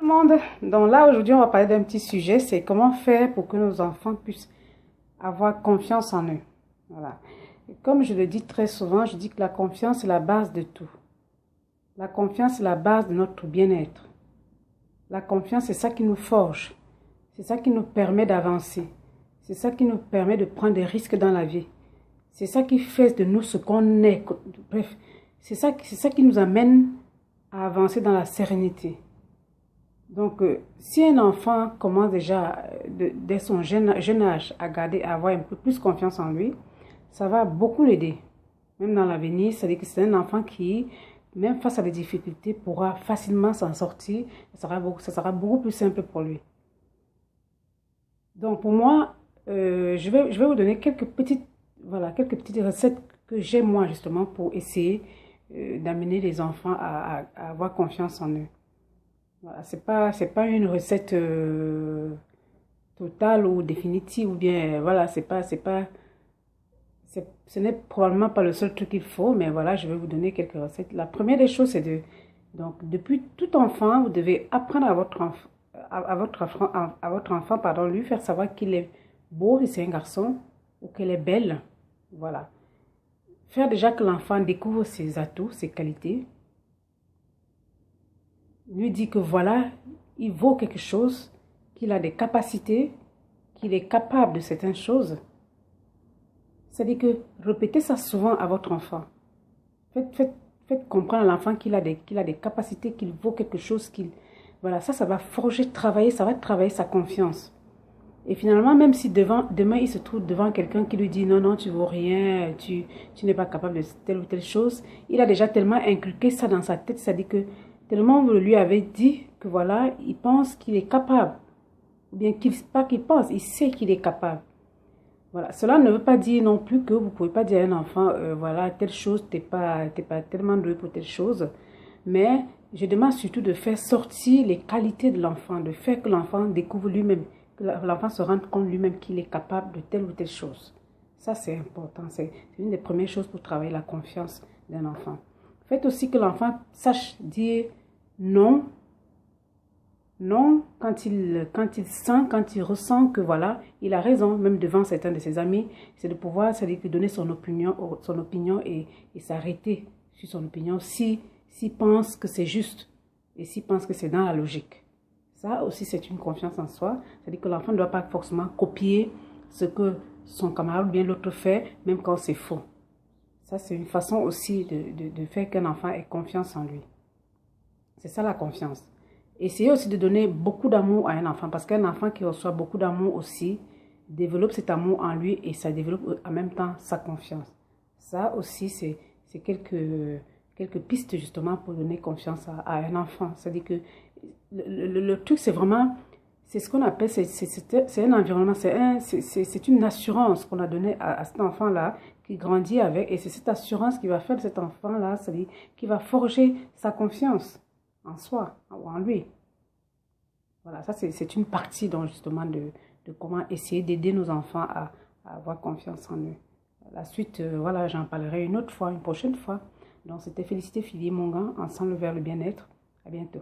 Tout le monde, donc là aujourd'hui on va parler d'un petit sujet, c'est comment faire pour que nos enfants puissent avoir confiance en eux. Voilà. Et comme je le dis très souvent, je dis que la confiance est la base de tout. La confiance est la base de notre bien-être. La confiance c'est ça qui nous forge, c'est ça qui nous permet d'avancer, c'est ça qui nous permet de prendre des risques dans la vie. C'est ça qui fait de nous ce qu'on est. Bref, c'est ça qui nous amène à avancer dans la sérénité. Donc, si un enfant commence déjà dès son jeune âge à avoir un peu plus confiance en lui, ça va beaucoup l'aider. Même dans l'avenir, c'est-à-dire que c'est un enfant qui, même face à des difficultés, pourra facilement s'en sortir. Ça sera beaucoup plus simple pour lui. Donc, pour moi, je vais vous donner quelques petites recettes que j'ai moi justement pour essayer d'amener les enfants à avoir confiance en eux. Voilà, c'est pas une recette totale ou définitive ou bien voilà, ce n'est probablement pas le seul truc qu'il faut, mais voilà, je vais vous donner quelques recettes. La première des choses, c'est donc depuis tout enfant, vous devez apprendre à votre enfant, pardon, lui faire savoir qu'il est beau si c'est un garçon ou qu'elle est belle. Voilà. Faire déjà que l'enfant découvre ses atouts, ses qualités. Lui dit que voilà, il vaut quelque chose, qu'il a des capacités, qu'il est capable de certaines choses. C'est-à-dire que répétez ça souvent à votre enfant. Faites comprendre à l'enfant qu'il a des capacités, qu'il vaut quelque chose, voilà, ça va forger, ça va travailler sa confiance. Et finalement, même si demain il se trouve devant quelqu'un qui lui dit non, non, tu vaux rien, tu n'es pas capable de telle ou telle chose, il a déjà tellement inculqué ça dans sa tête, c'est-à-dire que tellement vous lui avez dit que voilà, il pense qu'il est capable. Ou bien pas qu'il pense, il sait qu'il est capable. Voilà. Cela ne veut pas dire non plus que vous ne pouvez pas dire à un enfant, voilà, telle chose, t'es pas tellement doué pour telle chose. Mais je demande surtout de faire sortir les qualités de l'enfant, de faire que l'enfant découvre lui-même, que l'enfant se rende compte lui-même qu'il est capable de telle ou telle chose. Ça, c'est important. C'est une des premières choses pour travailler la confiance d'un enfant. Faites aussi que l'enfant sache dire non. Non, quand il ressent que voilà, il a raison, même devant certains de ses amis, c'est de pouvoir, c'est-à-dire donner son opinion et s'arrêter sur son opinion s'il pense que c'est juste et s'il pense que c'est dans la logique. Ça aussi, c'est une confiance en soi, c'est-à-dire que l'enfant ne doit pas forcément copier ce que son camarade ou bien l'autre fait, même quand c'est faux. Ça, c'est une façon aussi de faire qu'un enfant ait confiance en lui. C'est ça la confiance. Essayez aussi de donner beaucoup d'amour à un enfant parce qu'un enfant qui reçoit beaucoup d'amour aussi développe cet amour en lui et ça développe en même temps sa confiance. Ça aussi, c'est quelques pistes justement pour donner confiance à un enfant. C'est-à-dire que le truc, c'est vraiment, c'est ce qu'on appelle, c'est un environnement, c'est une assurance qu'on a donnée à cet enfant-là qui grandit avec et c'est cette assurance qui va faire de cet enfant-là, c'est-à-dire qui va forger sa confiance en soi ou en lui. Voilà, ça c'est une partie donc justement de comment essayer d'aider nos enfants à avoir confiance en eux. La suite, voilà, j'en parlerai une autre fois, une prochaine fois. Donc c'était Félicité Filier Mongan, ensemble vers le bien-être. À bientôt.